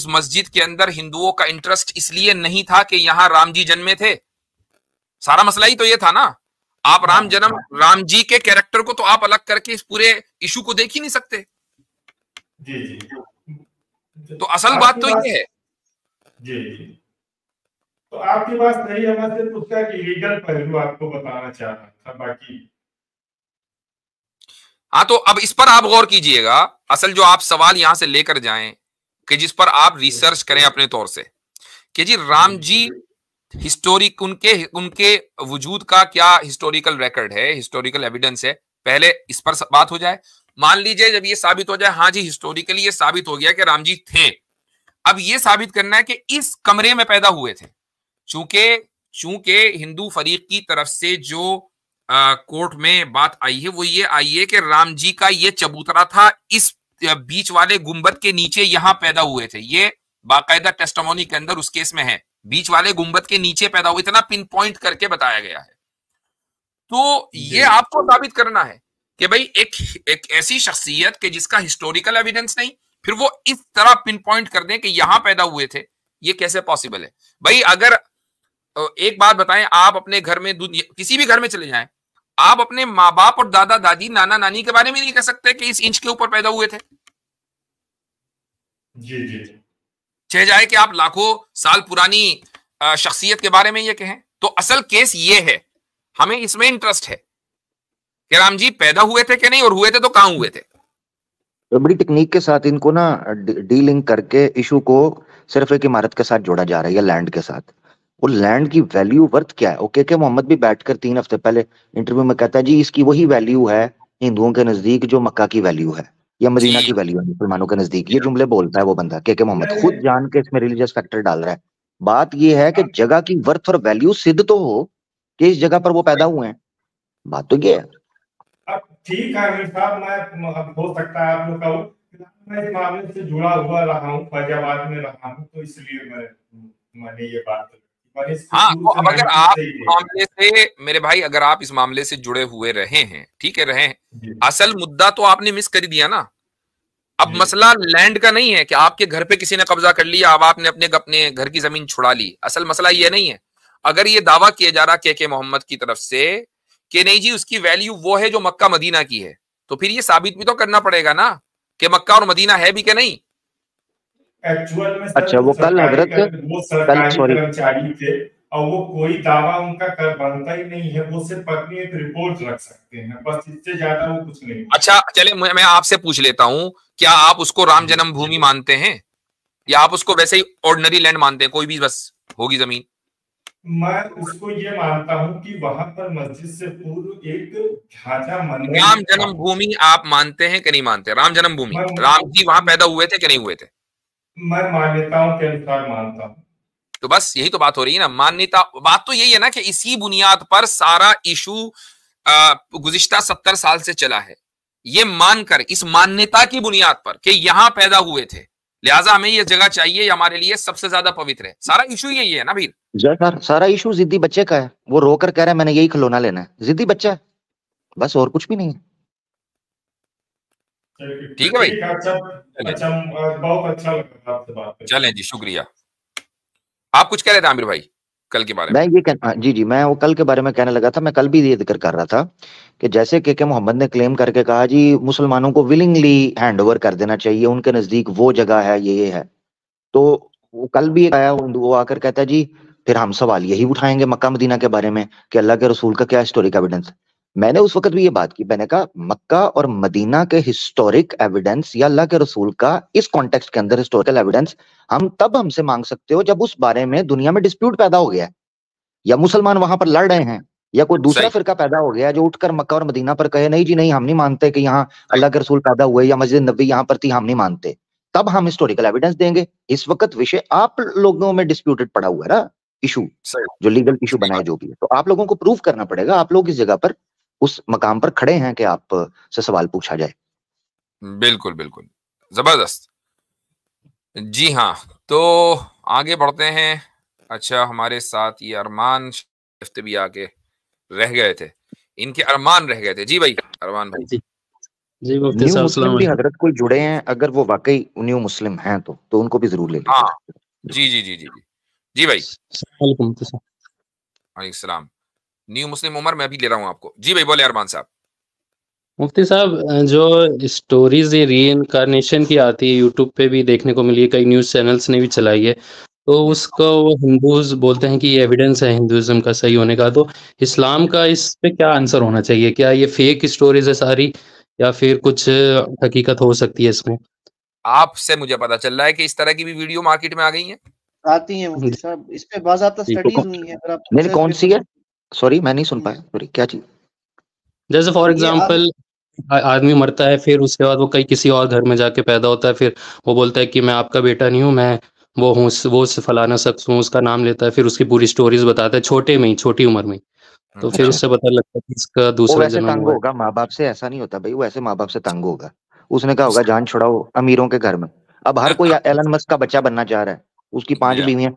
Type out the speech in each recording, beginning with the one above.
उस मस्जिद के अंदर हिंदुओं का इंटरेस्ट इसलिए नहीं था कि यहां राम जी जन्मे थे। सारा मसला ही तो ये था ना। आप राम जी के कैरेक्टर को तो आप अलग करके इस पूरे इशू को देख ही नहीं सकते। जी जी। तो असल बात तो ये है। जी जी। तो आपकी बात सही है, मैं सिर्फ उसका एक लीगल पहलू आपको बताना चाह रहा था, बाकी हाँ, तो अब इस पर आप गौर कीजिएगा। असल जो आप सवाल यहां से लेकर जाएं कि जिस पर आप रिसर्च करें अपने तौर से कि जी राम जी हिस्टोरिक उनके उनके वजूद का क्या हिस्टोरिकल रिकॉर्ड है, हिस्टोरिकल एविडेंस है। पहले इस पर बात हो जाए। मान लीजिए जब ये साबित हो जाए, हाँ जी हिस्टोरिकली ये साबित हो गया कि राम जी थे, अब ये साबित करना है कि इस कमरे में पैदा हुए थे। चूंकि चूंकि हिंदू फरीक की तरफ से जो कोर्ट में बात आई है वो ये आई है कि राम जी का ये चबूतरा था इस बीच वाले गुंबद के नीचे, यहां पैदा हुए थे। ये बाकायदा टेस्टिमोनी के अंदर उस केस में है, बीच वाले गुंबद के नीचे पैदा हुए, इतना पिन पॉइंट करके बताया गया है। तो ये आपको साबित करना है कि भाई एक ऐसी शख्सियत के जिसका हिस्टोरिकल एविडेंस नहीं, फिर वो इस तरह पिन पॉइंट कर दें कि यहां पैदा हुए थे, ये कैसे पॉसिबल है भाई। अगर एक बात बताएं, आप अपने घर में किसी भी घर में चले जाएं, आप अपने माँ बाप और दादा दादी नाना नानी के बारे में नहीं कह सकते कि इस इंच के ऊपर पैदा हुए थे। जी जी। चाहे जाए कि आप लाखों साल पुरानी शख्सियत के बारे में ये कहें। तो असल केस ये है, हमें इसमें इंटरेस्ट है कि राम जी पैदा हुए थे कि नहीं, और हुए थे तो कहां हुए थे। तो बड़ी टेक्निक के साथ इनको ना डीलिंग करके इशू को सिर्फ एक इमारत के साथ जोड़ा जा रहा है या लैंड के साथ। वो लैंड की वैल्यू वर्थ क्या है? ओके के मोहम्मद भी बैठकर 3 हफ्ते पहले इंटरव्यू में कहता है जी इसकी वही वैल्यू है हिंदुओं के नजदीक जो मक्का की वैल्यू है या मदीना की वैल्यू है मुसलमानों के नजदीक। ये जुमले बोलता है वो बंदा के मोहम्मद, खुद जान के इसमें रिलीजियस फैक्टर डाल रहा है। बात ये है कि जगह की वर्थ और वैल्यू सिद्ध तो हो कि इस जगह पर वो पैदा हुए हैं। बात तो ये है। अब ठीक है अमीर साहब, मैं अब हो सकता है आप लोग का मैं इस मामले से जुड़ा हुआ रहा हूँ, फैजाबाद में रहा हूँ, तो इसलिए मैंने ये बात हाँ, तो अब अगर आप इस मामले से मेरे भाई, अगर आप इस मामले से जुड़े हुए रहे हैं, ठीक है रहे, असल मुद्दा तो आपने मिस कर दिया ना। अब मसला लैंड का नहीं है कि आपके घर पे किसी ने कब्जा कर लिया, अब आपने अपने घर की जमीन छुड़ा ली। असल मसला ये नहीं है। अगर ये दावा किया जा रहा के मोहम्मद की तरफ से कि नहीं जी उसकी वैल्यू वो है जो मक्का मदीना की है, तो फिर ये साबित भी तो करना पड़ेगा ना कि मक्का और मदीना है भी कि नहीं। एक्चुअल में अच्छा, वो कल हजरत वो सरकारी कर्मचारी थे और वो कोई दावा उनका बनता ही नहीं है, वो सिर्फ अपनी एक रिपोर्ट रख सकते हैं, बस इससे ज्यादा वो कुछ नहीं। अच्छा चले, मैं आपसे पूछ लेता हूं, क्या आप उसको राम जन्मभूमि मानते हैं या आप उसको वैसे ही ऑर्डिनरी लैंड मानते हैं, कोई भी बस होगी जमीन? मैं उसको ये मानता हूं कि वहां पर मस्जिद से पूर्व एक ढांचा मंदिर। राम जन्मभूमि आप मानते हैं कि नहीं मानते? राम जन्मभूमि, राम जी वहां पैदा हुए थे कि नहीं हुए थे? मैं मान्यताओं के अनुसार मानता हूं। तो बस यही तो बात हो रही है ना, मान्यता। बात तो यही है ना कि इसी बुनियाद पर सारा इशू गुज़िश्ता 70 साल से चला है। ये मानकर, इस मान्यता की बुनियाद पर कि यहां पैदा हुए थे, लिहाजा हमें ये जगह चाहिए, हमारे लिए सबसे ज्यादा पवित्र है। सारा इशू यही है ना भीर। सारा इशू जिद्दी बच्चे का है। वो रोकर कह रहा है मैंने यही खिलौना लेना है, जिद्दी बच्चा है बस, और कुछ भी नहीं है। ठीक है भाई, अच्छा, बहुत अच्छा लगा आपसे बात करके। चलें जी, शुक्रिया। आप कुछ कह रहे थे आमिर भाई कल के बारे में? मैं ये जी मैं वो कल के बारे में कहने लगा था। मैं कल भी ये जिक्र कर रहा था कि जैसे के मोहम्मद ने क्लेम करके कहा जी मुसलमानों को विलिंगली हैंड ओवर कर देना चाहिए, उनके नजदीक वो जगह है, ये है। तो वो कल भी आया, वो आकर कहता है जी फिर हम सवाल यही उठाएंगे मक्का मदीना के बारे में कि अल्लाह के रसूल का क्या हिस्टोरिक एविडेंस। मैंने उस वक्त भी ये बात की, मैंने कहा मक्का और मदीना के हिस्टोरिक एविडेंस या अल्लाह के रसूल का इस कॉन्टेक्स्ट के अंदर हिस्टोरिकल एविडेंस हम तब हमसे मांग सकते हो जब उस बारे में दुनिया में डिस्प्यूट पैदा हो गया है, या मुसलमान वहां पर लड़ रहे हैं, या कोई दूसरा फिरका पैदा हो गया जो उठकर मक्का और मदीना पर कहे नहीं जी नहीं हम नहीं मानते कि यहाँ अल्लाह के रसूल पैदा हुए या मस्जिद नबी यहाँ पर थी, हम नहीं मानते। तब हम हिस्टोरिकल एविडेंस देंगे। इस वक्त विषय आप लोगों में डिस्प्यूटेड पड़ा हुआ है ना, इशू जो लीगल इशू बनाए जो भी है, तो आप लोगों को प्रूव करना पड़ेगा। आप लोग इस जगह पर उस मकाम पर खड़े हैं कि आप से सवाल पूछा जाए। बिल्कुल बिल्कुल, जबरदस्त। जी हाँ, तो आगे बढ़ते हैं। अच्छा, हमारे साथ ये अरमान भी आके रह गए थे, इनके अरमान रह गए थे। जी भाई, अरमान भाई। जी मुफ्ती न्यू साहब मुस्लिम अस्सलाम भी वालेकुम। हजरत कोई जुड़े हैं, अगर वो वाकई न्यू मुस्लिम हैं तो उनको भी जरूर ले हाँ लीजिएगा। जी जी जी जी जी जी भाई। अस्सलाम वालेकुम मुफ्ती साहब। वालेकुम सलाम। न्यू मुस्लिम उमर मैं भी ले रहा हूँ आपको। जी भाई बोले अरमान साहब। मुफ्ती साहब जो स्टोरीज ये रीइंकार्नेशन की आती है यूट्यूब पे भी देखने को मिली है, कई न्यूज़ चैनल्स ने भी चलाई है, तो उसको वो हिंदूज बोलते हैं कि ये एविडेंस है हिंदुइज्म का सही होने का, तो इस्लाम का इस पे क्या आंसर होना चाहिए? क्या ये फेक स्टोरीज है सारी या फिर कुछ हकीकत हो सकती है इसमें? आपसे मुझे पता चल रहा है कि इस तरह की भी वीडियो मार्केट में आ गई है। आती हैं मुफ्ती साहब, इस पे बाज़ाब्ता जी, स्टडीज़ हुई हैं, अगर आप नहीं रिसर्च कौन सी पेपर्स है? सॉरी मैं नहीं सुन पाया, सॉरी क्या चीज? जैसे फॉर ये आप एग्जांपल आदमी मरता है, फिर उसके बाद वो कहीं किसी और घर में जाके पैदा होता है, फिर वो बोलता है कि मैं आपका बेटा नहीं हूँ, मैं वो हूँ, वो फलाना शख्स हूँ, उसका नाम लेता है, फिर उसकी पूरी स्टोरीज बताता है छोटे में ही, छोटी उम्र में ही। तो फिर अच्छा अच्छा, उससे पता लगता है कि इसका वो दूसरा वैसे जन्म तंग हुआ है। होगा माँ बाप से, ऐसा नहीं होता भाई, वो ऐसे माँ बाप से तंग होगा। उसने कहा होगा जान छुड़ाओ अमीरों के घर में। अब हर कोई एलन मस्क का बच्चा बनना चाह रहा है, उसकी 5 या। बीवियां,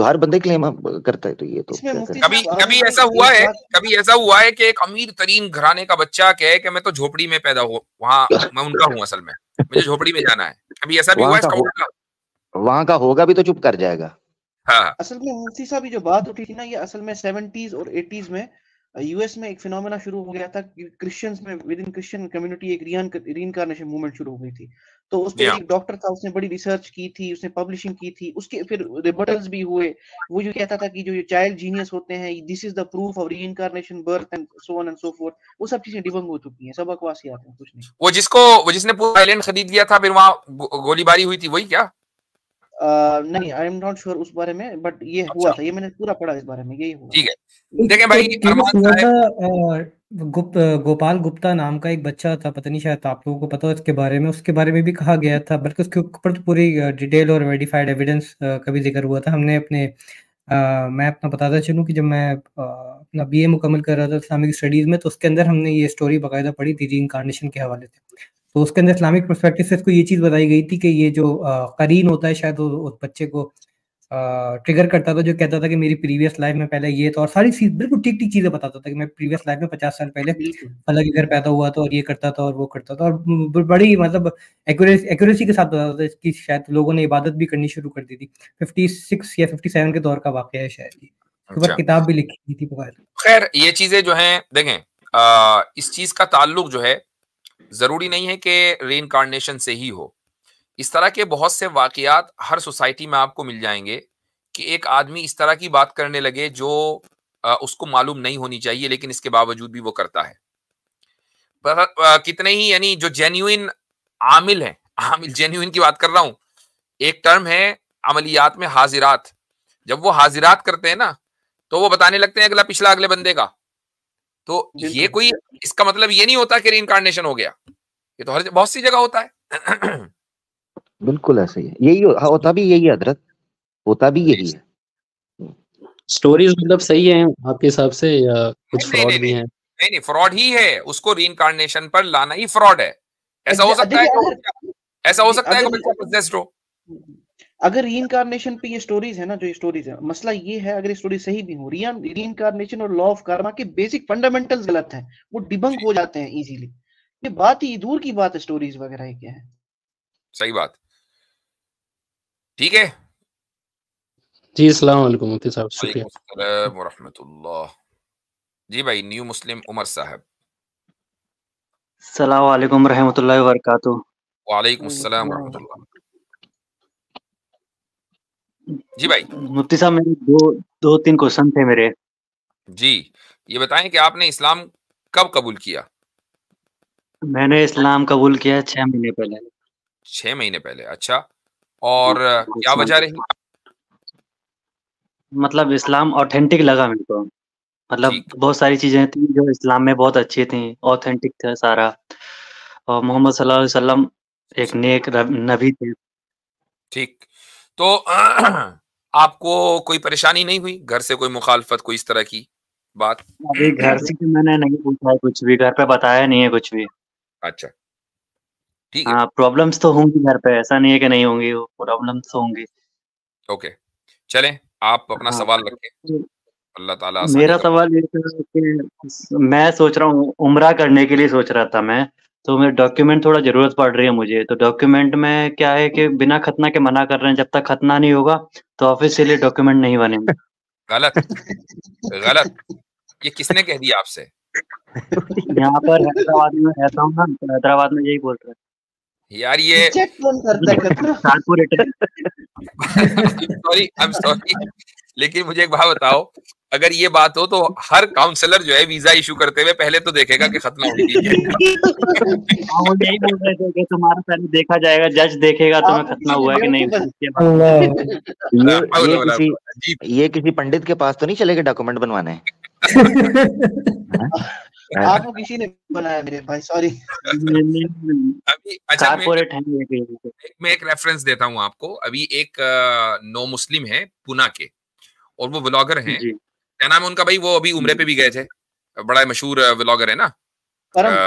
हर बंदे क्लेम करता है, तो ये तो इसमें क्या मुफ्ती करें। कभी साहब कभी आपने ऐसा हुआ एक है, बात कभी ऐसा हुआ है कि एक अमीर तरीन घराने का बच्चा कहे कि मैं तो झोपड़ी में पैदा हुआ, वहां मैं उनका हूँ असल में, मुझे झोपड़ी में जाना है। कभी ऐसा भी हुआ वहां है का इसका हो उल्टा? वहां का होगा भी तो चुप कर जाएगा। हाँ असल में मुफ्ती साहब ये जो बात उठी थी ना, ये असल में 70s और 80s में यूएस में एक फिनोमेना शुरू हो गया था कि क्रिश्चियंस में, विद इन क्रिश्चियन कम्युनिटी एक रीइंकार्नेशन मूवमेंट शुरू हो गई थी। तो उस पे जी हाँ। एक डॉक्टर था, उसने बड़ी रिसर्च की थी, उसने पब्लिशिंग की थी, उसके फिर रिबटल्स भी हुए। वो जो कहता था कि जो ये चाइल्ड जीनियस होते हैं, this is the proof of reincarnation, birth and so on and so fourth, वो सब चीजें डिबंग हो चुकी हैं, सब बकवास ही आते हैं, कुछ नहीं। वो जिसने पूरा आइलैंड खरीद लिया था, फिर वहां गोलीबारी हुई थी, वही क्या? नहीं, आई एम नॉट श्योर उस बारे में, बट ये हुआ अच्छा था, ये मैंने पूरा पढ़ा इस बारे में, यही हुआ ठीक था। है। देखें भाई एक केस अरमान हुआ था, साहब। गोपाल गुप्ता नाम का एक बच्चा था, पता नहीं शायद आप लोगों को पता हो इसके बारे में, उसके बारे में भी कहा गया था, बल्कि उसके ऊपर तो पूरी डिटेल और वेरीफाइड एविडेंस का भी जिक्र हुआ था। हमने अपने मैं अपना बताता चलूँ कि जब मैं अपना बीए मुकम्मल कर रहा था इस्लामिक स्टडीज़ में, तो उसके अंदर हमने ये स्टोरी बाकायदा पढ़ी थी रीइंकार्नेशन के हवाले से। तो उसके अंदर इस्लामिक पर्सपेक्टिव से इसको ये चीज़ बताई गई थी कि ये जो करीन होता है, शायद वो उस बच्चे को ट्रिगर करता था, जो कहता था कि मेरी प्रीवियस लाइफ में पहले ये था, और सारी चीज़ बिल्कुल ठीक-ठीक चीज़ें बताता था कि मैं प्रीवियस लाइफ में 50 साल पहले बिल्कुल अलग इधर पैदा हुआ था और ये करता था और वो करता था, और बड़ी मतलब एक्यूरेसी के साथ बताता था। इसकी शायद लोगों ने इबादत भी करनी शुरू कर दी थी। 56 या 57 के दौर का वाक़या है शायद ये। इसके ऊपर अच्छा किताब भी लिखी गई थी बाकायदा। खैर ये चीजें जो हैं देखें, इस चीज का ताल्लुक जो है जरूरी नहीं है कि रीइंकार्नेशन से ही हो। इस तरह के बहुत से वाकयात हर सोसाइटी में आपको मिल जाएंगे कि एक आदमी इस तरह की बात करने लगे जो उसको मालूम नहीं होनी चाहिए, लेकिन इसके बावजूद भी वो करता है। कितने ही यानी जो जेन्युइन आमिल हैं, आमिल जेन्युइन की बात कर रहा हूं। एक टर्म है अमलियात में हाजिरात। जब वो हाजिरात करते हैं ना, तो वो बताने लगते हैं अगला पिछला अगले बंदे का। तो ये बिल्कुल कोई इसका मतलब ये नहीं होता कि रीइंकार्नेशन हो गया। ये तो हर बहुत सी जगह होता है। बिल्कुल ऐसे ही है, यही होता भी यही है हजरत, होता भी यही है। स्टोरीज मतलब सही है आपके हिसाब से या कुछ नहीं फ्रॉड नहीं भी नहीं हैं? नहीं नहीं, फ्रॉड ही है। उसको रीइंकार्नेशन पर लाना ही फ्रॉड है। ऐसा हो सकता है देखिए, कि ऐसा हो सकता है कि अगर बच्चा पोजेस्ड हो। अगर रीइंकार्नेशन पे ये स्टोरीज है ना, जो ये स्टोरीज है, मसला ये है, अगर ये स्टोरी सही भी हो, रीइंकार्नेशन और लॉ ऑफ कर्मा के बेसिक फंडामेंटल्स गलत हैं, वो डिबंक हो जाते हैं इजीली। ये बात ही दूर की बात है, स्टोरीज वगैरह ये क्या है। सही बात। ठीक है। जी अस्सलाम वालेकुम मुफ्ती साहब, शुक्रिया। वालेकुम अस्सलाम व रहमतुल्लाह। जी भाई न्यू मुस्लिम उमर साहब। अस्सलाम वालेकुम रहमतुल्लाहि व बरकातुहू। वालेकुम अस्सलाम व रहमतुल्लाह। जी भाई। मुफ्ती साहब मेरे दो तीन क्वेश्चन थे मेरे। जी ये बताएं कि आपने इस्लाम कब कबूल किया? मैंने इस्लाम कबूल किया 6 महीने पहले। 6 महीने पहले। अच्छा, और क्या वजह रही? मतलब इस्लाम ऑथेंटिक लगा मेरे को। मतलब ठीक बहुत सारी चीजें थी जो इस्लाम में बहुत अच्छी थी, ऑथेंटिक था सारा। और मोहम्मद सल्लल्लाहु अलैहि वसल्लम एक नेक नबी थे। ठीक। तो आपको कोई परेशानी नहीं हुई घर से, कोई मुखालफत, कोई इस तरह की बात? अभी घर से तो मैंने नहीं पूछा है कुछ भी, घर पे बताया नहीं है कुछ भी। अच्छा ठीक है। हाँ, प्रॉब्लम्स तो होंगी घर पे, ऐसा नहीं है कि नहीं होंगी, वो प्रॉब्लम्स तो होंगी। ओके चलें, आप अपना हाँ, सवाल रखें, तो अल्लाह ताला आसानी मेरा करे। सवाल ये था कि मैं सोच रहा हूँ उम्रा करने के लिए सोच रहा था मैं, तो मेरे डॉक्यूमेंट थोड़ा ज़रूरत पड़ रही है मुझे। तो डॉक्यूमेंट में क्या है कि बिना खतना के मना कर रहे हैं, जब तक खतना नहीं होगा तो ऑफिशियली डॉक्यूमेंट नहीं बनेंगे। गलत, गलत। ये किसने कह दिया आपसे? यहाँ पर हैदराबाद में रहता हूँ ना, तो हैदराबाद में यही बोल रहे हैं। यार ये चेक कौन करता है खतना? कारपोरेटर। आई एम सॉरी, लेकिन मुझे एक बात बताओ, अगर ये बात हो तो हर काउंसलर जो है वीजा इशू करते हुए पहले तो देखेगा कि खतना होनी चाहिए। हाँ, वो यही बोल रहे थे कि तुम्हारा पहले देखा जाएगा, जज देखेगा तुम्हें खतना हुआ है कि नहीं। ये किसी पंडित के पास तो नहीं चलेगा डॉक्यूमेंट बनवाने? आपको किसी ने बनाया मेरे भाई, सॉरी। अभी अच्छा कारपोरेट है। मैं एक रेफरेंस देता हूँ आपको। अभी एक नो मुस्लिम है पुना के, और वो व्लॉगर हैं, क्या नाम है उनका भाई, वो अभी उम्रे पे भी गए थे, बड़ा मशहूर व्लॉगर है ना, परम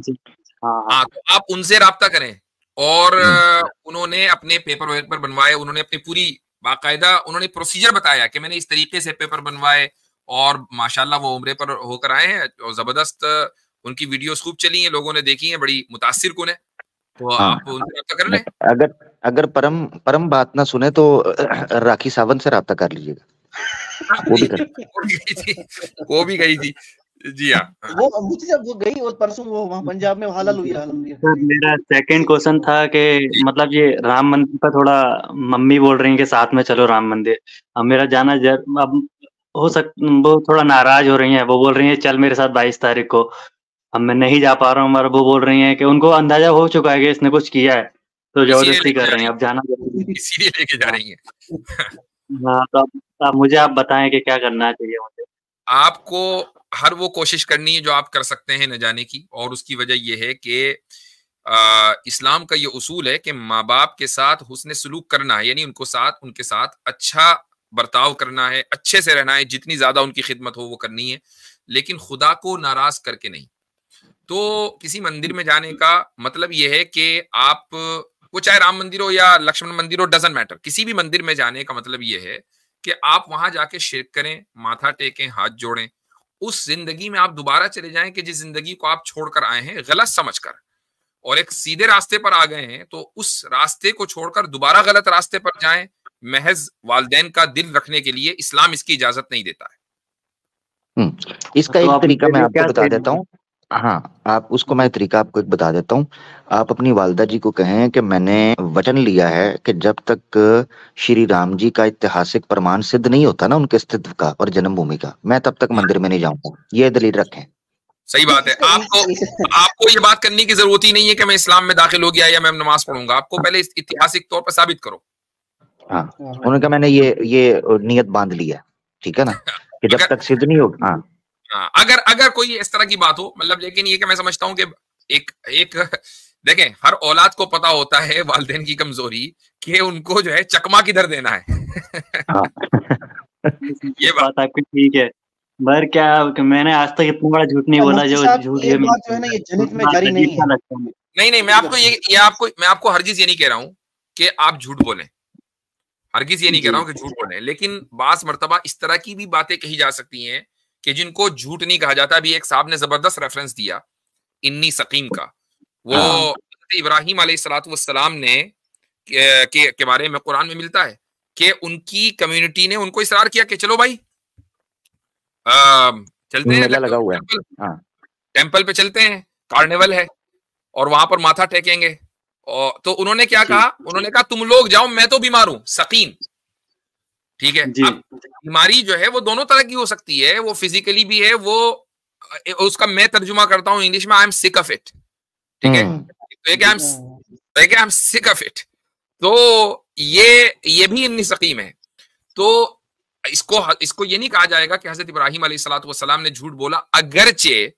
सिंह। हाँ, तो आप उनसे राब्ता करें। और उन्होंने अपने पेपर बनवाए, उन्होंने अपनी पूरी बाकायदा उन्होंने प्रोसीजर बताया कि मैंने इस तरीके से पेपर बनवाए, और माशाल्लाह वो उम्रे पर होकर आए हैं, और जबरदस्त उनकी वीडियोस खूब चली हैं, लोगों ने देखी हैं, बड़ी मुतासिर कुन है। तो आप उनसे राब्ता कर लें। अगर परम बात ना सुने तो राखी सावंत से राब्ता कर लीजिएगा। वो भी गई थी। जी हाँ, वो मुझे जब वो गई और परसों वो वहाँ पंजाब में हालत हुई। सर मेरा सेकंड क्वेश्चन था कि मतलब ये राम मंदिर पर थोड़ा मम्मी बोल रही है कि साथ में चलो राम मंदिर। अब मेरा जाना अब हो वो थोड़ा नाराज हो रही हैं, वो बोल रही है चल मेरे साथ 22 तारीख को। अब मैं नहीं जा पा रहा हूँ, वो बोल रही हैं कि उनको अंदाजा हो चुका है कि इसने कुछ किया है, तो जबरदस्ती कर रही हैं। अब जाना इसीलिए लेके जा रही हैं। हाँ, तो अब मुझे आप बताएं कि क्या करना चाहिए मुझे। आपको हर वो कोशिश करनी है जो आप कर सकते हैं न जाने की, और उसकी वजह यह है कि इस्लाम का ये उसूल है कि माँ बाप के साथ हुस्न सलूक करना है, यानी उनके साथ अच्छा बर्ताव करना है, अच्छे से रहना है, जितनी ज्यादा उनकी खिदमत हो वो करनी है, लेकिन खुदा को नाराज करके नहीं। तो किसी मंदिर में जाने का मतलब यह है कि आप, वो चाहे राम मंदिर हो या लक्ष्मण मंदिर हो, डजंट मैटर, किसी भी मंदिर में जाने का मतलब यह है कि आप वहां जाके शिरक करें, माथा टेकें, हाथ जोड़ें, उस जिंदगी में आप दोबारा चले जाएं कि जिस जिंदगी को आप छोड़कर आए हैं गलत समझकर, और एक सीधे रास्ते पर आ गए हैं, तो उस रास्ते को छोड़कर दोबारा गलत रास्ते पर जाएं महज वालिदैन का दिल रखने के लिए। इस्लाम इसकी इजाजत नहीं देता है। इसका एक तरीका मैं आपको बता देता हूँ। हाँ, आप उसको मैं तरीका आपको एक बता देता हूँ। आप अपनी वालदा जी को कहें कि मैंने वचन लिया है कि जब तक श्री राम जी का ऐतिहासिक प्रमाण सिद्ध नहीं होता ना उनके अस्तित्व का और जन्मभूमि का, मैं तब तक मंदिर में नहीं जाऊंगा। ये दलील रखें। सही बात है। आपको ये बात करने की जरूरत ही नहीं है कि मैं इस्लाम में दाखिल हो गया या मैं नमाज पढ़ूंगा। आपको पहले ऐतिहासिक तौर पर साबित करो। हाँ, उन्होंने कहा मैंने ये नियत बांध ली है, ठीक है ना, कि जब तक सिद्ध नहीं होगा। हाँ, अगर कोई इस तरह की बात हो, मतलब, लेकिन ये कि मैं समझता हूँ कि एक देखें, हर औलाद को पता होता है वालिदैन की कमजोरी कि उनको जो है चकमा किधर देना है। ये बात आपकी ठीक है, पर क्या मैंने आज तक इतना बड़ा झूठ नहीं बोला जो झूठ ये बात जो है ना, ये जनित में जारी नहीं है। नहीं, मैं आपको हरगिज ये नहीं कह रहा हूँ कि आप झूठ बोलें, हरगिज ये नहीं कह रहा हूँ कि झूठ बोलें, लेकिन बास मर्तबा इस तरह की भी बातें कही जा सकती हैं कि जिनको झूठ नहीं कहा जाता। अभी एक साहब ने जबरदस्त रेफरेंस दिया इन्नी सकीम का, वो इब्राहिम अलैहिस्सलाम ने के बारे में कुरान में मिलता है कि उनकी कम्युनिटी ने उनको इसरार किया कि चलो भाई चलते हैं, मेला लगा हुआ है, टेंपल पे चलते हैं, कार्निवल है और वहां पर माथा टेकेंगे। और तो उन्होंने क्या कहा, उन्होंने कहा तुम लोग जाओ, मैं तो बीमार हूं, सकीम, ठीक है। अब बीमारी जो है वो दोनों तरह की हो सकती है, वो फिजिकली भी है, वो उसका मैं तर्जुमा करता हूं इंग्लिश में, I am sick of it, ठीक है। तो एक I am sick of it, तो ये भी इन्नी सकीम है। तो इसको ये नहीं कहा जाएगा कि हजरत इब्राहिम अलैहिस्सलाम ने झूठ बोला, अगरचे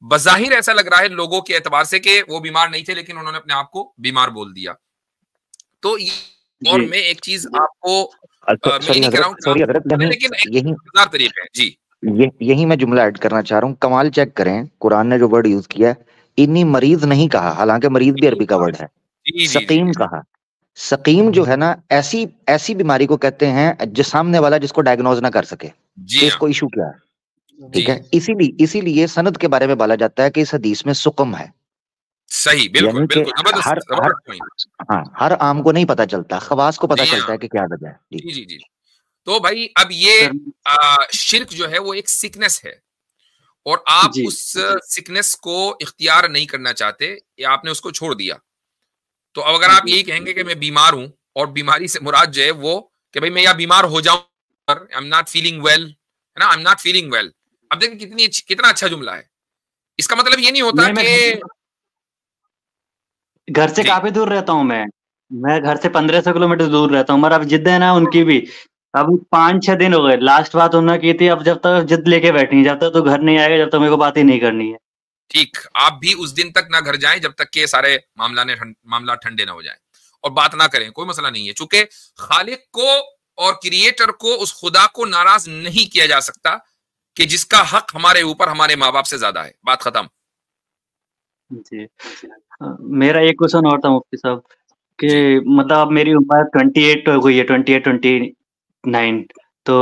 बज़ाहिर ऐसा लग रहा है लोगों के एतबार से कि वो बीमार नहीं थे, लेकिन उन्होंने अपने आप को बीमार बोल दिया। तो और मैं एक चीज आपको यही मैं जुमला ऐड करना चाह रहा हूँ। कमाल चेक करें, कुरान ने जो वर्ड यूज किया है, इन्हीं मरीज नहीं कहा, हालांकि मरीज भी अरबी का वर्ड है, सकीम कहा। सकीम जो है ना, ऐसी बीमारी को कहते हैं जो सामने वाला जिसको डायग्नोज ना कर सके, तो इसको इशू क्या है। ठीक है, इसीलिए सनद के बारे में बोला जाता है कि इस हदीस में सुकम है। सही, बिल्कुल बिल्कुल, जबरदस्त पॉइंट। हाँ, हर आम को नहीं पता चलता, खवास को पता चलता है कि क्या वजह है। जी जी जी। तो भाई अब ये शिर्क जो है वो एक सिकनेस है और आप उस सिकनेस को इख्तियार नहीं करना चाहते या आपने उसको छोड़ दिया। तो अब अगर आप यही कहेंगे कि मैं बीमार हूं और बीमारी से मुराद जो है वो कि भाई मैं या बीमार हो जाऊं, I am not feeling well, है ना, I am not feeling well. अब देखिए कितना अच्छा जुमला है। इसका मतलब ये नहीं होता कि घर से काफी दूर रहता हूँ मैं घर से 1500 किलोमीटर दूर रहता हूँ, मगर अब जिद है ना उनकी भी, अब 5-6 दिन हो गए, लास्ट बात उन्होंने की थी, अब जब तक जिद लेके बैठी, जब तक तो घर नहीं आएगा, जब तक मेरे को बात ही नहीं करनी है। ठीक, आप भी उस दिन तक ना घर जाएं जब तक के सारे मामला ठंडे ना हो जाए और बात ना करें, कोई मसला नहीं है, चूंकि खालिक को और क्रिएटर को, उस खुदा को नाराज नहीं किया जा सकता कि जिसका हक हमारे ऊपर हमारे माँ बाप से ज्यादा है। बात खत्म। जी, मेरा एक क्वेश्चन और था मुफ्ती साहब कि मतलब अब मेरी उम्र 28 हो गई है, 28-29, तो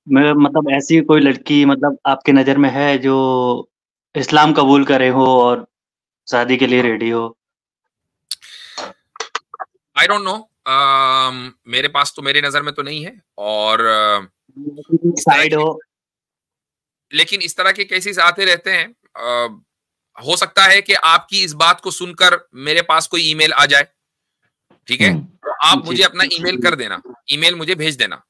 मैं मतलब ऐसी कोई लड़की मतलब आपके नजर में है जो इस्लाम कबूल करे हो और शादी के लिए रेडी हो? आई डोंट नो, मेरे पास तो, मेरे नजर में तो नहीं है, और साइड हो, लेकिन इस तरह के केसेस आते रहते हैं। हो सकता है कि आपकी इस बात को सुनकर मेरे पास कोई ईमेल आ जाए, ठीक है, तो आप मुझे अपना ईमेल कर देना, ईमेल मुझे भेज देना,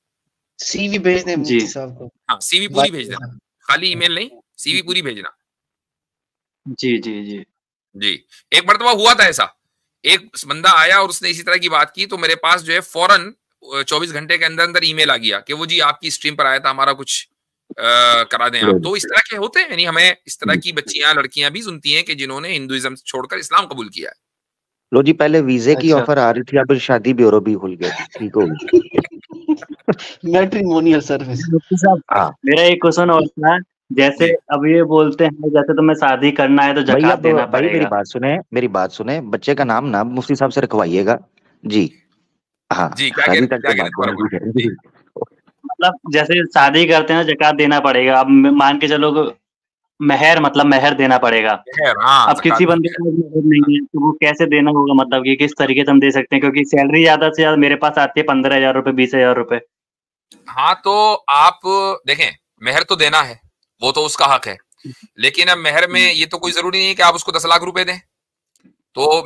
सीवी भेज दें मुफ्ती साहब को। हाँ, सीवी पूरी भेज देना, खाली ईमेल नहीं, सीवी पूरी भेजना। जी जी जी जी। एक मरतबा हुआ था ऐसा, एक बंदा आया और उसने इसी तरह की बात की, तो मेरे पास जो है फौरन 24 घंटे के अंदर अंदर ईमेल आ गया कि वो जी आपकी स्ट्रीम पर आया था, हमारा कुछ करा दें आप। तो इस तरह के होते हैं, यानी हमें इस तरह की बच्चियां, लड़कियां भी सुनती हैं कि जिन्होंने हिंदुइज्म छोड़कर इस्लाम कबूल किया है। लो जी, पहले वीजे की ऑफर आ रही थी, अब शादी ब्यूरो भी खुल गया, ठीक हो गई। Matrimonial service. मेरा एक क्वेश्चन और था, जैसे अब ये बोलते हैं जैसे तुम्हें शादी करना है तो ज़कात देना पड़ेगा। मेरी बात सुने, बच्चे का नाम ना मुफ्ती साहब से रखवाइएगा जी। हाँ जी, क्या मतलब जैसे शादी करते हैं ज़कात देना पड़ेगा, अब मान के चलो मेहर, मतलब मेहर देना पड़ेगा। अब किसी बंदे को मेहर नहीं है तो वो कैसे देना होगा, मतलब कि किस तरीके से हम दे सकते हैं, क्योंकि सैलरी ज्यादा से ज्यादा मेरे पास आती है 15,000 रुपए, 20,000 रुपए। हाँ, तो आप देखें, मेहर तो देना है, वो तो उसका हक है, लेकिन अब मेहर में ये तो कोई जरूरी नहीं है कि आप उसको 10 लाख रुपए दें। तो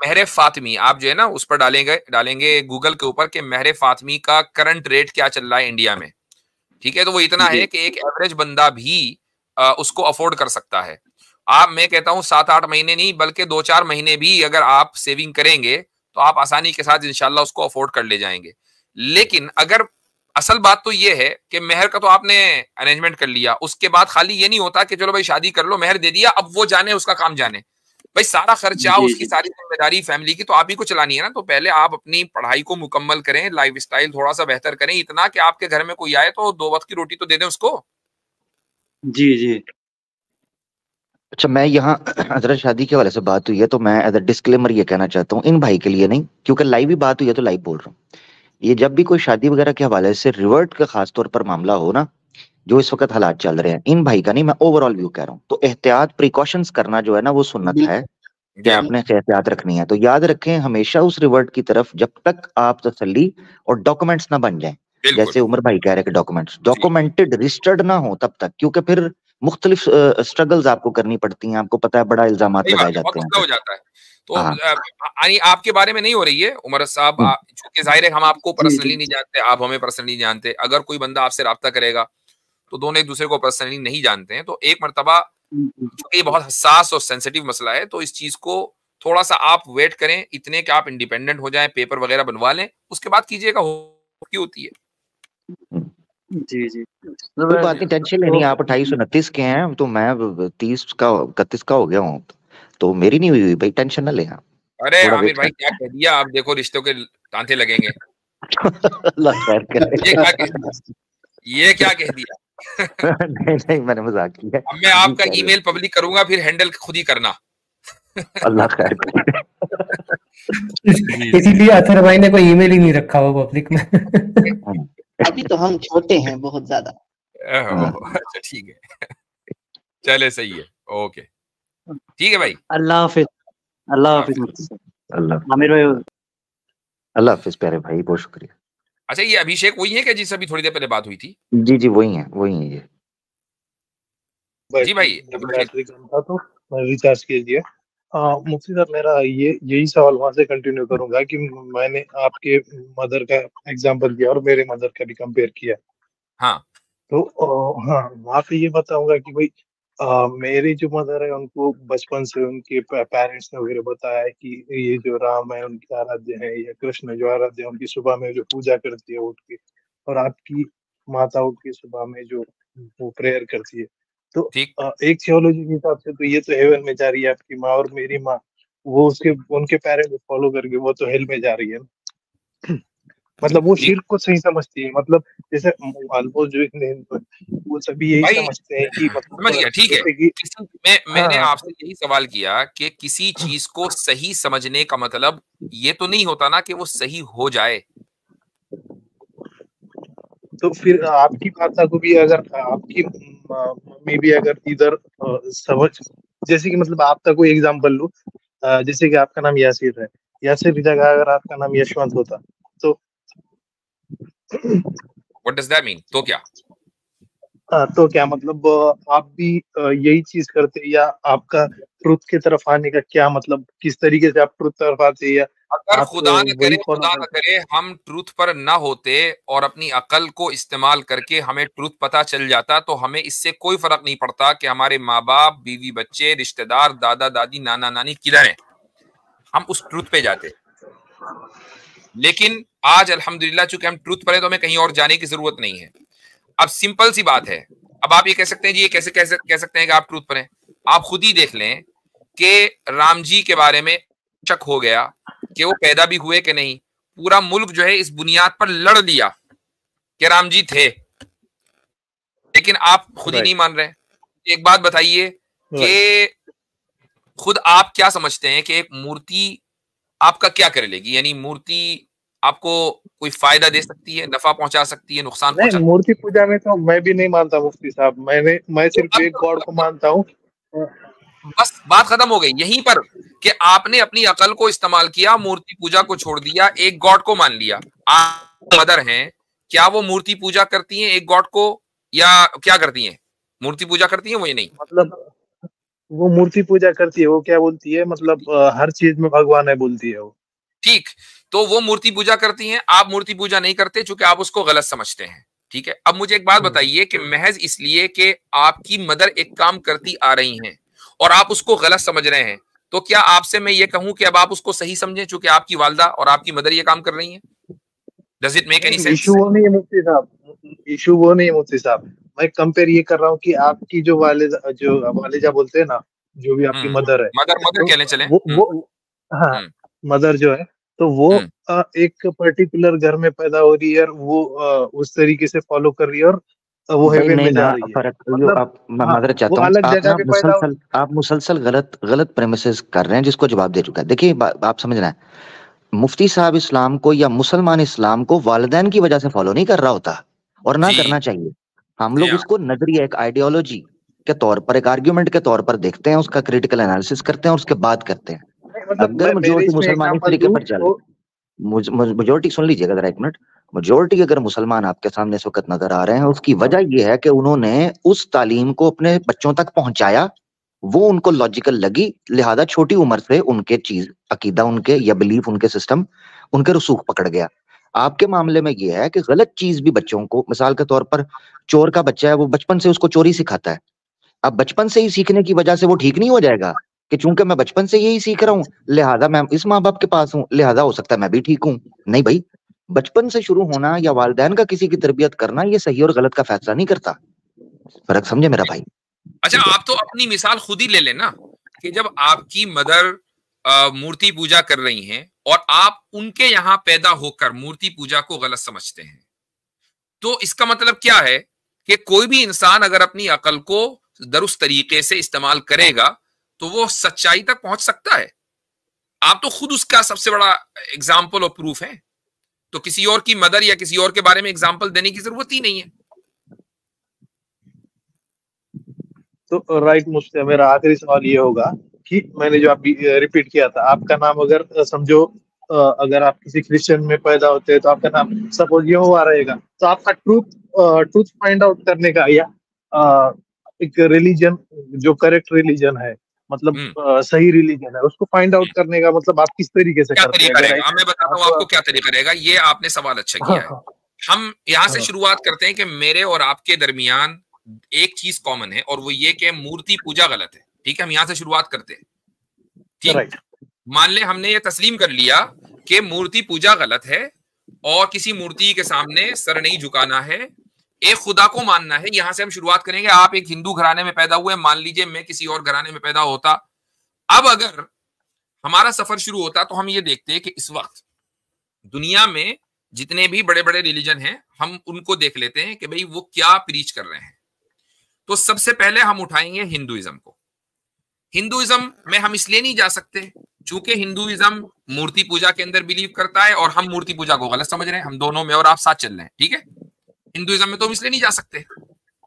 मेहर फातिमी आप जो है ना उस पर डालेंगे गूगल के ऊपर कि मेहर फातिमी का करंट रेट क्या चल रहा है इंडिया में, ठीक है, तो वो इतना है कि एक एवरेज बंदा भी उसको अफोर्ड कर सकता है। मैं कहता हूं 7-8 महीने नहीं बल्कि 2-4 महीने भी अगर आप सेविंग करेंगे तो आप आसानी के साथ इंशाल्लाह उसको अफोर्ड कर ले जाएंगे। लेकिन अगर असल बात तो ये है कि मेहर का तो आपने अरेंजमेंट कर लिया, उसके बाद खाली ये नहीं होता कि चलो भाई शादी कर लो, मेहर दे दिया, अब वो जाने उसका काम जाने, भाई सारा खर्चा, उसकी सारी जिम्मेदारी फैमिली की तो आप ही को चलानी है ना। तो पहले आप अपनी पढ़ाई को मुकम्मल करें, लाइफस्टाइल थोड़ा सा बेहतर करें, इतना कि आपके घर में कोई आए तो 2 वक्त की रोटी तो दे दें उसको। जी जी। अच्छा, मैं यहाँ हजरत शादी के वाले से बात हुई है तो मैं एज अ डिस्क्लेमर ये कहना चाहता हूँ, इन भाई के लिए नहीं, क्योंकि लाइव ही बात हुई है तो लाइव बोल रहा हूँ। ये जब भी कोई शादी वगैरह के हवाले से रिवर्ट का खास तौर पर मामला हो ना, जो इस वक्त हालात चल रहे हैं, इन भाई का नहीं, मैं ओवरऑल व्यू कह रहा हूँ, तो एहतियात, प्रिकॉशंस करना जो है ना वो सुन्नत है कि आपने एहतियात रखनी है। तो याद रखें हमेशा उस रिवर्ट की तरफ जब तक आप तसल्ली और डॉक्यूमेंट्स ना बन जाएं, जैसे उमर भाई कह रहे कि डॉक्यूमेंट्स डॉक्यूमेंटेड रजिस्टर्ड ना हो तब तक, क्योंकि फिर मुख्तलिफ स्ट्रगल्स आपको करनी पड़ती हैं, आपको पता है बड़ा इल्जामात लगाए जाते हैं, हो जाता है। तो आपके बारे में नहीं हो रही है उमर साहब, क्योंकि जाहिर है हम आपको पर्सनली नहीं जानते, आप हमें पर्सनली जानते। अगर कोई बंदा आपसे राब्ता करेगा तो दोनों एक दूसरे को पर्सनली नहीं जानते हैं, तो एक मर्तबा, क्योंकि ये बहुत हसास और सेंसिटिव मसला है, तो इस चीज को थोड़ा सा आप वेट करें, इतने कि आप इंडिपेंडेंट हो जाएं, पेपर वगैरह बनवा लें, उसके बाद कीजिएगा, होती है। जी जी, कोई बात नहीं, टेंशन लेनी, आप 28-29 के हैं तो मैं 30 का हो गया हूँ, तो मेरी नहीं हुई भाई, टेंशन ना ले। अरे आमिर भाई क्या कह दिया आप, देखो रिश्तों के तांते लगेंगे। अल्लाह खैर करे। ये क्या कह दिया? नहीं मैंने मजाक किया। अब मैं आपका ईमेल पब्लिक करूंगा, फिर हैंडल खुद ही करना। अल्लाह खैर करे। इसीलिए अथर भाई ने कोई ईमेल ही नहीं रखा हुआ पब्लिक में। अभी तो हम छोटे हैं बहुत ज्यादा। अच्छा ठीक है, चले सही है, ओके ठीक है भाई, अल्लाह हाफिज। अल्लाह हाफिज मुफ्ती साहब। आमिर भाई, अल्लाह हाफिज प्यारे भाई, बहुत शुक्रिया। अच्छा ये अभिषेक वही है कि जिससे अभी थोड़ी देर पहले बात हुई थी? जी जी वही है ये। जी भाई बैटरी कम था तो मैं रिचार्ज कीजिए। मुफ्ती साहब मेरा यही सवाल वहां से कंटिन्यू करूंगा कि मैंने आपके मदर का एग्जांपल दिया और मेरे मदर का भी कंपेयर किया। हाँ तो हाँ वहाँ पे ये बताऊंगा कि भाई मेरी जो मदर है उनको बचपन से उनके पेरेंट्स ने वगैरह बताया है कि ये जो राम है उनके आराध्य है, या कृष्ण जो आराध्य है उनकी सुबह में जो पूजा करती है उठ के, और आपकी माता उठ के सुबह में जो वो प्रेयर करती है। तो ठीक, एक थियोलॉजी के हिसाब से तो ये तो हेवन में जा रही है आपकी माँ, और मेरी माँ वो उनके पेरेंट्स फॉलो करके वो तो हेल में जा रही है ना। मतलब वो शिर्क को सही समझती है, मतलब जैसे ऑलमोस्ट जो वो सभी यही भाई समझते हैं कि मतलब समझ गया, ठीक है। जैसे कि मैंने हाँ आपसे यही सवाल किया कि किसी चीज को सही समझने का मतलब ये तो नहीं होता ना कि वो सही हो जाए। तो फिर आपकी माता को भी अगर आपकी मम्मी भी अगर इधर समझ, जैसे कि मतलब आपका कोई एग्जांपल लूं, जैसे कि आपका नाम यासिर है, यासिर की जगह अगर आपका नाम यशवंत होता तो व्हाट डज दैट मीन? तो क्या? तो क्या मतलब आप भी यही चीज करते, या आपका ट्रुथ की तरफ आने का क्या मतलब, किस तरीके से आप ट्रुथ तरफ आते, या अगर आप वही फॉलो खुदा न करते? करे हम ट्रूथ पर ना होते और अपनी अकल को इस्तेमाल करके हमें ट्रूथ पता चल जाता, तो हमें इससे कोई फर्क नहीं पड़ता कि हमारे माँ बाप, बीवी बच्चे, रिश्तेदार, दादा दादी, नाना नानी किधर हैं, हम उस ट्रूथ पे जाते। लेकिन आज अल्हम्दुलिल्लाह चूंकि हम ट्रूथ पर हैं तो हमें कहीं और जाने की जरूरत नहीं है। अब सिंपल सी बात है, अब आप ये कह सकते हैं जी ये कैसे कैसे कह सकते हैं कि आप ट्रूथ पर हैं? आप खुद ही देख लें कि राम जी के बारे में शक हो गया कि वो पैदा भी हुए कि नहीं, पूरा मुल्क जो है इस बुनियाद पर लड़ लिया कि राम जी थे, लेकिन आप खुद ही नहीं मान रहे। एक बात बताइए कि खुद आप क्या समझते हैं कि एक मूर्ति आपका क्या कर लेगी? यानी मूर्ति आपको कोई फायदा दे सकती है, नफा पहुंचा सकती है, नुकसान नहीं, पहुंचा? मूर्ति पूजा में तो मैं भी नहीं मानता मुफ्ती साहब, मैं सिर्फ एक गॉड को मानता हूँ। बस बात खत्म हो गई यहीं पर कि आपने अपनी अकल को इस्तेमाल किया, मूर्ति पूजा को छोड़ दिया, एक गॉड को मान लिया। आप मदर हैं, क्या वो मूर्ति पूजा करती हैं एक गॉड को, या क्या करती हैं? मूर्ति पूजा करती हैं वो या नहीं? मतलब वो मूर्ति पूजा करती है, वो क्या बोलती है मतलब हर चीज में भगवान है बोलती है वो। ठीक, तो वो मूर्ति पूजा करती हैं, आप मूर्ति पूजा नहीं करते चूंकि आप उसको गलत समझते हैं। ठीक है, अब मुझे एक बात बताइए कि महज इसलिए कि आपकी मदर एक काम करती आ रही हैं और आप उसको गलत समझ रहे हैं, तो क्या आपसे मैं ये कहूं कि अब आप उसको सही समझें चूंकि आपकी वालदा और आपकी मदर ये काम कर रही हैं? Does it make any sense? Issue वो नहीं है मुफ्ती साहब, इशू वो नहीं है मुफ्ती साहब। मैं कंपेयर ये कर रहा हूँ कि आपकी जो वालिदा बोलते हैं ना, जो भी आपकी मदर है, मदर कह लें चलें, वो हाँ मदर जो है, तो वो एक पर्टिकुलर घर में पैदा हो रही है और वो उस तरीके से फॉलो कर रही है और वो हेवन में जा रही है। फर्क मतलब आप माजरत चाहता हूँ, आप मुसलसल गलत प्रेमिसेस कर रहे हैं जिसको जवाब दे चुका है। देखिए आप समझना है, मुफ्ती साहब इस्लाम को या मुसलमान इस्लाम को वालिदैन की वजह से फॉलो नहीं कर रहा होता, और ना करना चाहिए। हम लोग उसको नजरिया, एक आइडियोलॉजी के तौर पर, एक आर्ग्यूमेंट के तौर पर देखते हैं, उसका क्रिटिकल एनालिसिस करते हैं और उसके बाद करते हैं। अगर मेजोरिटी मुसलमानी तरीके पर चल, मेजोरिटी सुन लीजिएगा जरा एक मिनट, मेजोरिटी अगर मुसलमान आपके सामने इस वक्त नजर आ रहे हैं, उसकी वजह यह है कि उन्होंने उस तालीम को अपने बच्चों तक पहुंचाया, वो उनको लॉजिकल लगी, लिहाजा छोटी उम्र से उनके चीज अकीदा, उनके या बिलीफ, उनके सिस्टम, उनके रसूख पकड़ गया। आपके मामले में यह है कि गलत चीज भी बच्चों को, मिसाल के तौर पर चोर का बच्चा है, वो बचपन से उसको चोरी सिखाता है। अब बचपन से ही सीखने की वजह से वो ठीक नहीं हो जाएगा कि चूंकि मैं बचपन से यही सीख रहा हूँ लिहाजा मैं इस माँ बाप के पास हूँ, लिहाजा हो सकता है मैं भी ठीक हूँ। नहीं भाई, बचपन से शुरू होना या वालिदैन का किसी की तरबियत करना ये सही और गलत का फैसला नहीं करता। फर्क समझे मेरा भाई? अच्छा, आप तो अपनी मिसाल खुद ही ले लेना कि जब आपकी मदर मूर्ति पूजा कर रही हैं और आप उनके यहाँ पैदा होकर मूर्ति पूजा को गलत समझते हैं, तो इसका मतलब क्या है कि कोई भी इंसान अगर अपनी अकल को दुरुस्त तरीके से इस्तेमाल करेगा तो वो सच्चाई तक पहुंच सकता है। आप तो खुद उसका सबसे बड़ा एग्जाम्पल और प्रूफ है, तो किसी और की मदर या किसी और के बारे में एग्जाम्पल देने की जरूरत ही नहीं है। तो राइट, मुझसे मेरा आखिरी सवाल ये होगा कि मैंने जो आप रिपीट किया था, आपका नाम अगर समझो अगर आप किसी क्रिश्चियन में पैदा होते हैं तो आपका नाम सपोज यहोवा रहेगा, तो आपका ट्रूथ फाइंड आउट करने का या एक रिलीजन जो करेक्ट रिलीजन है, मतलब सही रिलीजन है, उसको फाइंड आउट करने का मतलब आप किस तरीके से क्या करते हैं? तरीका रहेगा? मैं बताता हूँ आपको क्या तरीका रहेगा। ये आपने सवाल अच्छा किया है। हम यहाँ से शुरुआत करते हैं कि मेरे और आपके दरमियान एक चीज कॉमन है और वो ये कि मूर्ति पूजा गलत है। ठीक है, हम यहाँ से शुरुआत करते हैं। ठीक, मान ले हमने ये तस्लीम कर लिया कि मूर्ति पूजा गलत है और किसी मूर्ति के सामने सर नहीं झुकाना है, एक खुदा को मानना है। यहां से हम शुरुआत करेंगे। आप एक हिंदू घराने में पैदा हुए, मान लीजिए मैं किसी और घराने में पैदा होता। अब अगर हमारा सफर शुरू होता तो हम ये देखते हैं कि इस वक्त दुनिया में जितने भी बड़े बड़े रिलीजन हैं, हम उनको देख लेते हैं कि भाई वो क्या प्रीच कर रहे हैं। तो सबसे पहले हम उठाएंगे हिंदुइज्म को। हिंदुइज्म में हम इसलिए नहीं जा सकते चूंकि हिंदुइज्म मूर्ति पूजा के अंदर बिलीव करता है और हम मूर्ति पूजा को गलत समझ रहे हैं। हम दोनों में और आप साथ चल रहे हैं। ठीक है, हिंदुइज्म में तो हम इसलिए नहीं जा सकते।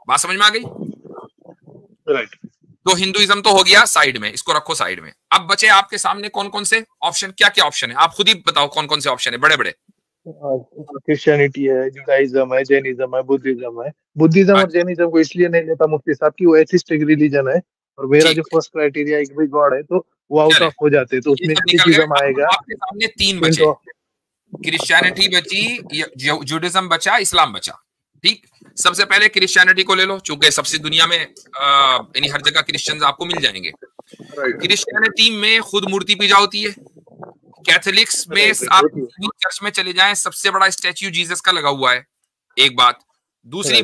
बात समझ में आ गई? राइट। तो हिंदुइज्म तो हो गया साइड में, इसको रखो साइड में। अब बचे आपके सामने कौन कौन से ऑप्शन, क्या क्या ऑप्शन है? आप खुद ही बताओ कौन कौन से ऑप्शन है बड़े बड़े। क्रिश्चियनिटी है, जुडाइज्म है, जैनिज्म है, बुद्धिज्म है। बुद्धिज्म और जैनिज्म को इसलिए नहीं लेता मुफ्ती साहब की वो एथिस्टिक रिलीजन है और मेरा जो फर्स्ट क्राइटेरिया है कि भाई गॉड है, तो वो आउट ऑफ हो जाते हैं, तो उसमें एथिज्म आएगा। आपके सामने तीन बचे, क्रिश्चियनिटी बची, जुडाइज्म बचा, इस्लाम बचा। ठीक, सबसे पहले क्रिश्चियनिटी को ले लो, चूंकि सबसे दुनिया में यानी हर जगह क्रिश्चियंस आपको मिल जाएंगे। क्रिश्चियनिटी में खुद मूर्ति पूजा होती है। कैथोलिक्स में आप चर्च में चले जाएं, सबसे बड़ा स्टैच्यू जीसस का लगा हुआ है। एक बात। दूसरी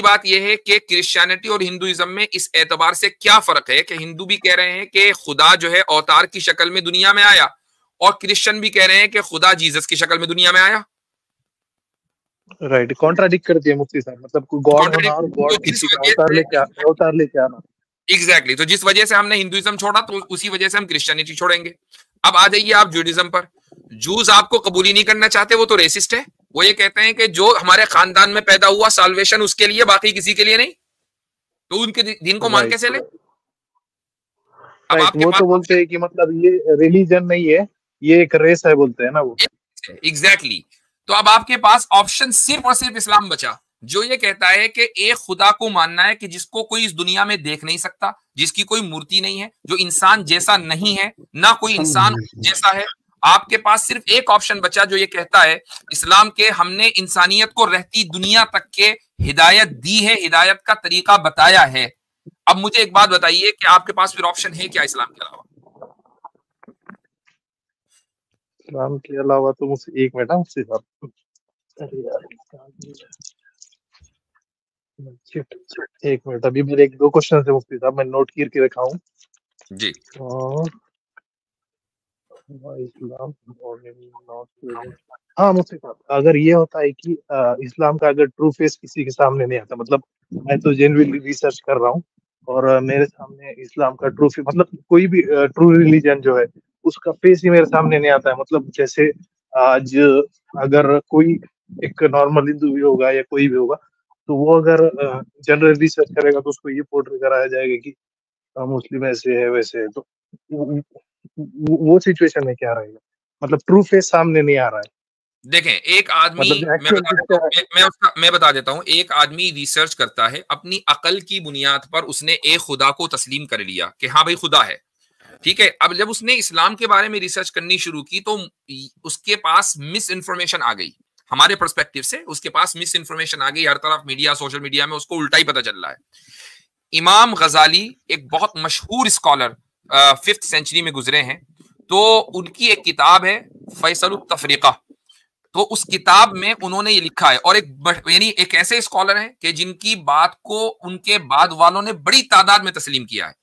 बात यह है कि क्रिश्चियनिटी और हिंदुइज्म में इस एतबार से क्या फर्क है कि हिंदू भी कह रहे हैं कि खुदा जो है अवतार की शक्ल में दुनिया में आया और क्रिश्चियन भी कह रहे हैं कि खुदा जीसस की शक्ल में दुनिया में आया। राइट, कॉन्ट्राडिक्ट करती है मुफ्ती साहब, मतलब गॉड होना और गॉड किसी का अवतार लेके आना। एग्जैक्टली। तो जिस वजह से हमने हिंदुइज्म छोड़ा तो उसी वजह से हम क्रिश्चियनिटी छोड़ेंगे। अब आ जाइए आप जूडिज्म पर। जूस आपको कबूल ही नहीं करना चाहते, वो तो रेसिस्ट है। वो ये कहते हैं कि जो हमारे खानदान में पैदा हुआ साल्वेशन उसके लिए, बाकी किसी के लिए नहीं। तो उनके दिन को मान कैसे ले? अब वो तो बोलते हैं कि मतलब ये रिलीजन नहीं है, ये एक रेस है, बोलते हैं ना वो। एग्जैक्टली। तो अब आपके पास ऑप्शन सिर्फ और सिर्फ इस्लाम बचा, जो ये कहता है कि एक खुदा को मानना है कि जिसको कोई इस दुनिया में देख नहीं सकता, जिसकी कोई मूर्ति नहीं है, जो इंसान जैसा नहीं है, ना कोई इंसान जैसा है। आपके पास सिर्फ एक ऑप्शन बचा जो ये कहता है इस्लाम के हमने इंसानियत को रहती दुनिया तक के हिदायत दी है, हिदायत का तरीका बताया है। अब मुझे एक बात बताइए कि आपके पास फिर ऑप्शन है क्या इस्लाम के अलावा? इस्लाम के अलावा तो मुझसे एक मिनट मुझसे एक मिनट, अभी मेरे एक दो क्वेश्चन है मुफ्ती साहब, मैं नोट करके रखा हूँ जी। इस्लाम हाँ मुफ्ती साहब, अगर ये होता है कि इस्लाम का अगर ट्रू फेस किसी के सामने नहीं आता, मतलब मैं तो जेन्युइनली रिसर्च कर रहा हूँ और मेरे सामने इस्लाम का ट्रू फेस, मतलब कोई भी ट्रू रिलीजन जो है उसका फेस ही मेरे सामने नहीं आता है। मतलब जैसे आज अगर कोई एक नॉर्मल हिंदू भी होगा या कोई भी होगा, तो वो अगर जनरल रिसर्च करेगा तो उसको ये पोर्ट्रे कराया जाएगा कि मुस्लिम ऐसे है वैसे है, तो वो सिचुएशन में क्या रहेगा? मतलब ट्रू फेस सामने नहीं आ रहा है। देखें, एक आदमी मैं बता देता हूँ, एक आदमी रिसर्च करता है, अपनी अकल की बुनियाद पर उसने एक खुदा को तस्लीम कर लिया कि हाँ भाई खुदा है, ठीक है। अब जब उसने इस्लाम के बारे में रिसर्च करनी शुरू की तो उसके पास मिस इन्फॉर्मेशन आ गई। हमारे पर्सपेक्टिव से उसके पास मिस इन्फॉर्मेशन आ गई, हर तरफ मीडिया, सोशल मीडिया में उसको उल्टा ही पता चल रहा है। इमाम गजाली एक बहुत मशहूर स्कॉलर 5th सेंचुरी में गुजरे हैं, तो उनकी एक किताब है फैसल तफरीका। तो उस किताब में उन्होंने ये लिखा है, और एक ऐसे स्कॉलर हैं कि जिनकी बात को उनके बाद वालों ने बड़ी तादाद में तस्लीम किया है।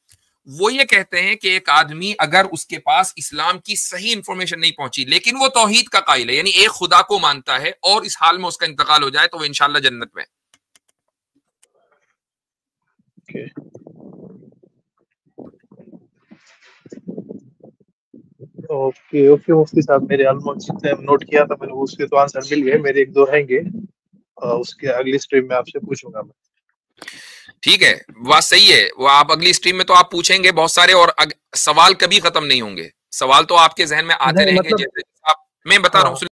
वो ये कहते हैं कि एक आदमी अगर उसके पास इस्लाम की सही इंफॉर्मेशन नहीं पहुंची, लेकिन वो तौहीद का कायल है, यानी एक खुदा को मानता है, और इस हाल में उसका इंतकाल हो जाए तो वो इंशाल्लाह जन्नत में। ओके मुफ्ती साहब, मेरे ऑलमोस्ट जितने नोट किया था मैंने उसके तो आंसर मिल गए। मेरे एक दो रहेंगे, उसके अगली स्ट्रीम में आपसे पूछूंगा मैं। ठीक है, बात सही है। वो आप अगली स्ट्रीम में तो आप पूछेंगे बहुत सारे, और सवाल कभी खत्म नहीं होंगे, सवाल तो आपके जहन में आते रहेंगे। मतलब जैसे आप, मैं बता रहा हूँ